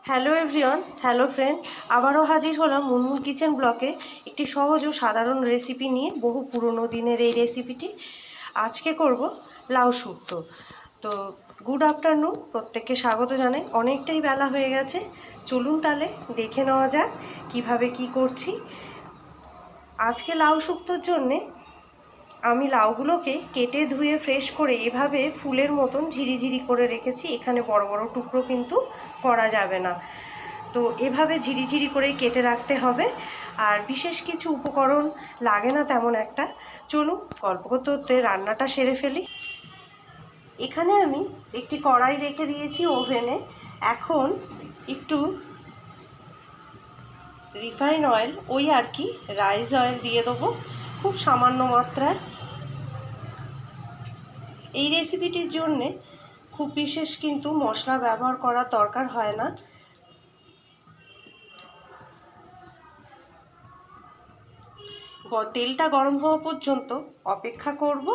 Hello everyone, hello friend, আবারও হাজির হলাম মুনমুন কিচেন ব্লকে একটি সহজ ও সাধারণ রেসিপি নিয়ে। বহু পুরনো দিনের এই রেসিপিটি আজকে করব লাউ শুক্তো। তো গুড আফটারনুন, প্রত্যেককে স্বাগত জানাই। অনেকটাই বেলা হয়ে গেছে, চলুন তাহলে দেখে নেওয়া যাক কিভাবে কি করছি। আজকে লাউ শুক্তোর জন্যে আমি লাউগুলোকে কেটে ধুয়ে ফ্রেশ করে এভাবে ফুলের মতন ঝিরিঝিরি করে রেখেছি। এখানে বড় বড় টুকরো কিন্তু করা যাবে না, তো এভাবে ঝিরিঝিরি করে কেটে রাখতে হবে। আর বিশেষ কিছু উপকরণ লাগে না তেমন একটা। চলুন গল্প করতে করতে রান্নাটা সেরে ফেলি। এখানে আমি একটি কড়াই রেখে দিয়েছি ওভেনে। এখন একটু রিফাইন অয়েল, ওই আর কি রাইস অয়েল দিয়ে দেবো খুব সামান্য মাত্রায়। এই রেসিপিটির জন্যে খুব বিশেষ কিন্তু মশলা ব্যবহার করার দরকার হয় না। তেলটা গরম হওয়া পর্যন্ত অপেক্ষা করব।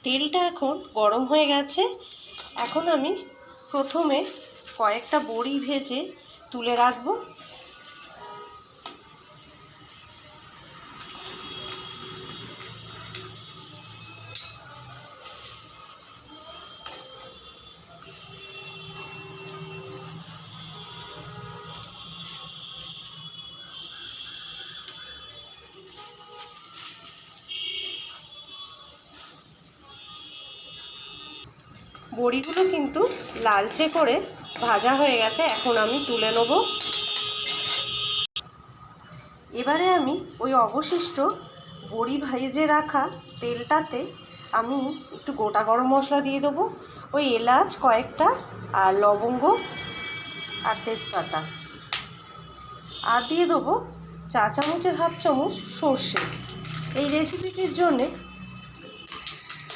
তেলটা এখন গরম হয়ে গেছে। এখন আমি প্রথমে কয়েকটা বড়ি ভেজে তুলে রাখবো। বড়িগুলো কিন্তু লালচে করে ভাজা হয়ে গেছে, এখন আমি তুলে নেব। এবারে আমি ওই অবশিষ্ট বড়ি ভেজে রাখা তেলটাতে আমি একটু গোটা গরম মশলা দিয়ে দেবো, ওই এলাচ কয়েকটা আর লবঙ্গ আর তেজপাতা, আর দিয়ে দেবো চা চামচের হাফ চামচ সর্ষে। এই রেসিপিটির জন্যে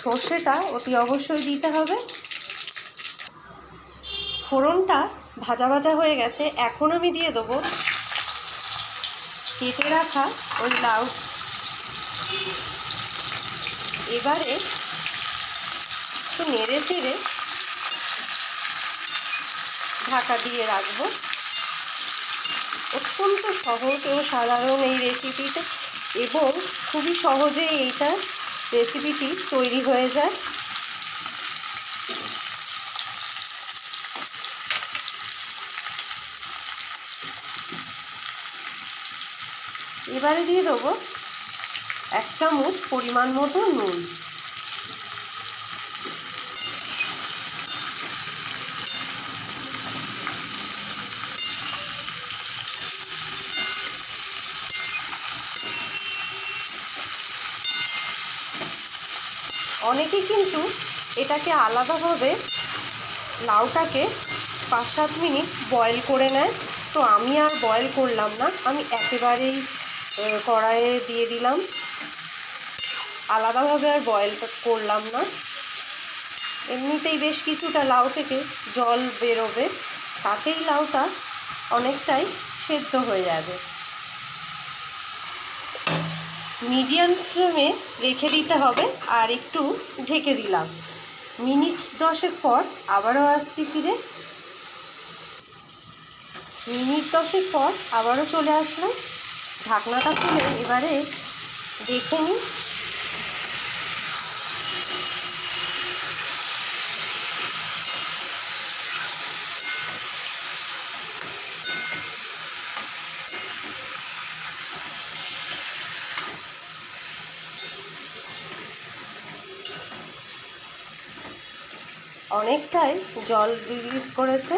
সর্ষেটা অতি অবশ্যই দিতে হবে। ফোড়নটা ভাজা ভাজা হয়ে গেছে, এখন আমি দিয়ে দেবো কেটে রাখা ওই লাউ। এবারে একটু নেড়ে চেড়ে ঢাকা দিয়ে রাখবো। অত্যন্ত সহজ ও সাধারণ এই রেসিপিটা, এবং খুবই সহজে এইটা রেসিপিটি তৈরি হয়ে যায়। এবারে দিয়ে দেবো 1 চামচ পরিমাণ মতো নুন। অনেকে কিন্তু এটাকে আলাদাভাবে লাউটাকে 5-7 মিনিট বয়েল করে নেয়, তো আমি আর বয়েল করলাম না, আমি একেবারেই কড়াইয়ে দিয়ে দিলাম, আলাদাভাবে আর বয়েল করলাম না। এমনিতেই বেশ কিছুটা লাউ থেকে জল বেরোবে, তাতেই লাউটা অনেকটাই সেদ্ধ হয়ে যাবে। মিডিয়াম ফ্লেমে রেখে দিতে হবে, আর একটু ঢেকে দিলাম। মিনিট 10 পর আবারও আসছি ফিরে। মিনিট 10 পর আবারও চলে আসলাম। ঢাকনাটা খুলে এবারে দেখে নিই। অনেকটাই জল রিলিজ করেছে।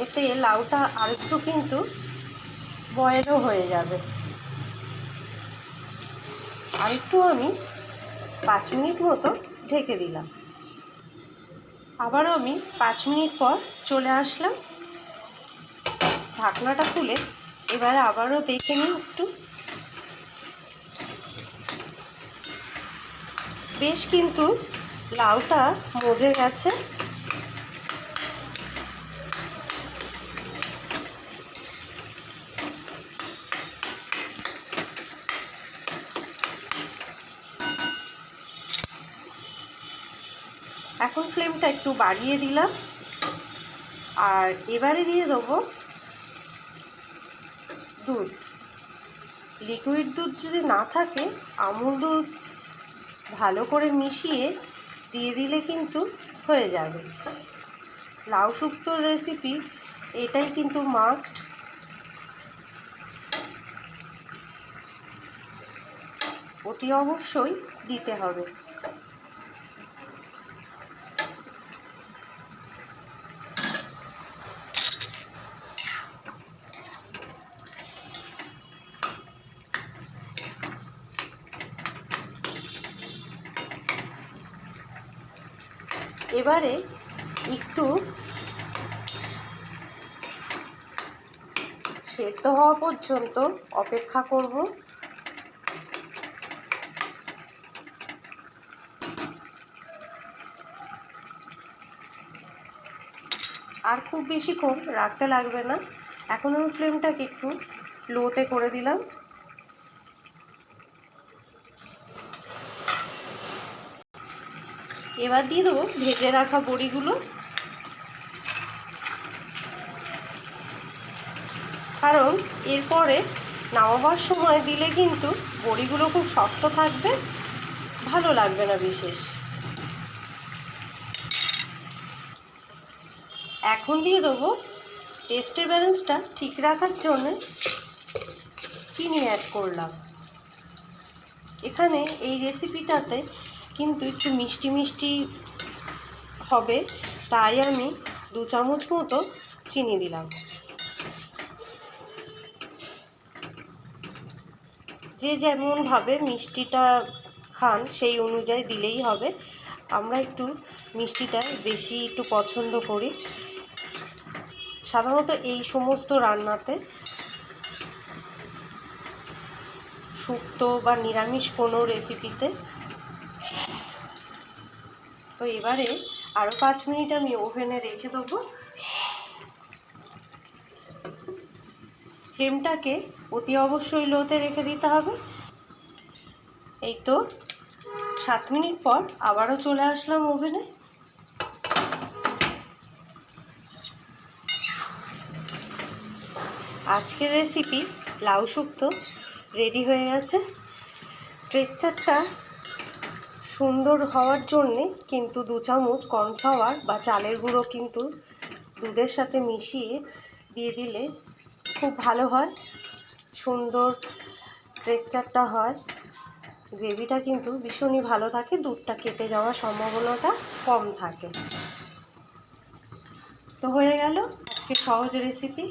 এতে লাউটা আরেকটু কিন্তু বয়েলও হয়ে যাবে। আরেকটু আমি 5 মিনিট মতো ঢেকে দিলাম। আবারও আমি 5 মিনিট পর চলে আসলাম। ঢাকনাটা খুলে এবারে আবারও দেখে নিই একটু। বেশ কিন্তু লাউটা মজে গেছে। এখন ফ্লেমটা একটু বাড়িয়ে দিলাম। আর এবারে দিয়ে দেবো দুধ। লিকুইড দুধ যদি না থাকে আমুল দুধ ভালো করে মিশিয়ে দিয়ে দিলে কিন্তু হয়ে যাবে। লাউ শুক্তোর রেসিপি এটাই কিন্তু মাস্ট। অতি অবশ্যই দিতে হবে। এবারে একটু সেদ্ধ হওয়া পর্যন্ত অপেক্ষা করব। আর খুব বেশিক্ষণ রাখতে লাগবে না। এখন আমি ফ্লেমটাকে একটু লোতে করে দিলাম। এবার দিয়ে দেবো ভেজে রাখা বড়িগুলো। কারণ এরপরে নামাবার সময় দিলে কিন্তু বড়িগুলো খুব শক্ত থাকবে, ভালো লাগবে না বিশেষ। এখন দিয়ে দেবো টেস্টের ব্যালেন্সটা ঠিক রাখার জন্য চিনি অ্যাড করলাম। এখানে এই রেসিপিটাতে কিন্তু একটু মিষ্টি মিষ্টি হবে, তাই আমি 2 চামচ মতো চিনি দিলাম। যে যেমনভাবে মিষ্টিটা খান সেই অনুযায়ী দিলেই হবে। আমরা একটু মিষ্টিটা বেশি একটু পছন্দ করি সাধারণত এই সমস্ত রান্নাতে। শুক্তো বা নিরামিষ কোনো রেসিপিতে। তো এবারে আরও 5 মিনিট আমি ওভেনে রেখে দেবো। ফ্লেমটাকে অতি অবশ্যই লোতে রেখে দিতে হবে। এই তো 7 মিনিট পর আবারও চলে আসলাম ওভেনে। আজকের রেসিপি লাউ শুক্তো রেডি হয়ে গেছে। টেক্সচারটা সুন্দর হওয়ার জন্যে কিন্তু 2 চামচ কর্নফ্লাওয়ার বা চালের গুঁড়ো কিন্তু দুধের সাথে মিশিয়ে দিয়ে দিলে খুব ভালো হয়, সুন্দর টেক্সচারটা হয়। গ্রেভিটা কিন্তু ভীষণই ভালো থাকে, দুধটা কেটে যাওয়ার সম্ভাবনাটা কম থাকে। তো হয়ে গেল আজকে সহজ রেসিপি,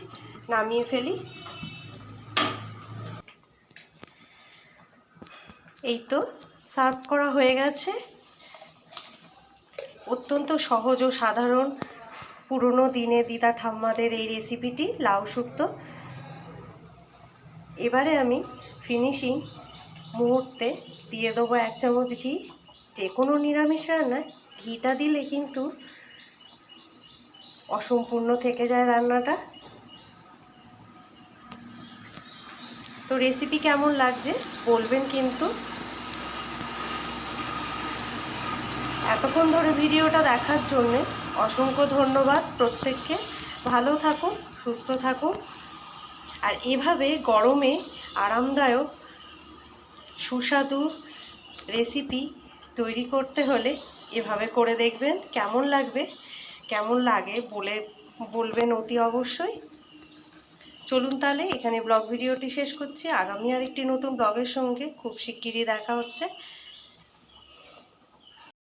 নামিয়ে ফেলি। এই তো সার্ভ করা হয়ে গেছে। অত্যন্ত সহজ ও সাধারণ পুরনো দিনে দিদা ঠাম্মাদের এই রেসিপিটি লাউ শুক্তো। এবারে আমি ফিনিশিং মুহূর্তে দিয়ে দেবো 1 চামচ ঘি। যে কোনো নিরামিষ রান্নায় ঘিটা দিলে কিন্তু অসম্পূর্ণ থেকে যায় রান্নাটা। তো রেসিপি কেমন লাগছে বলবেন কিন্তু। এতক্ষণ ধরে ভিডিওটা দেখার জন্যে অসংখ্য ধন্যবাদ প্রত্যেককে। ভালো থাকুন, সুস্থ থাকুন। আর এভাবে গরমে আরামদায়ক সুস্বাদু রেসিপি তৈরি করতে হলে এভাবে করে দেখবেন, কেমন লাগবে, কেমন লাগে বলবেন অতি অবশ্যই। চলুন তাহলে এখানে ব্লগ ভিডিওটি শেষ করছি। আগামী আরেকটি নতুন ব্লগের সঙ্গে খুব শিগগিরই দেখা হচ্ছে।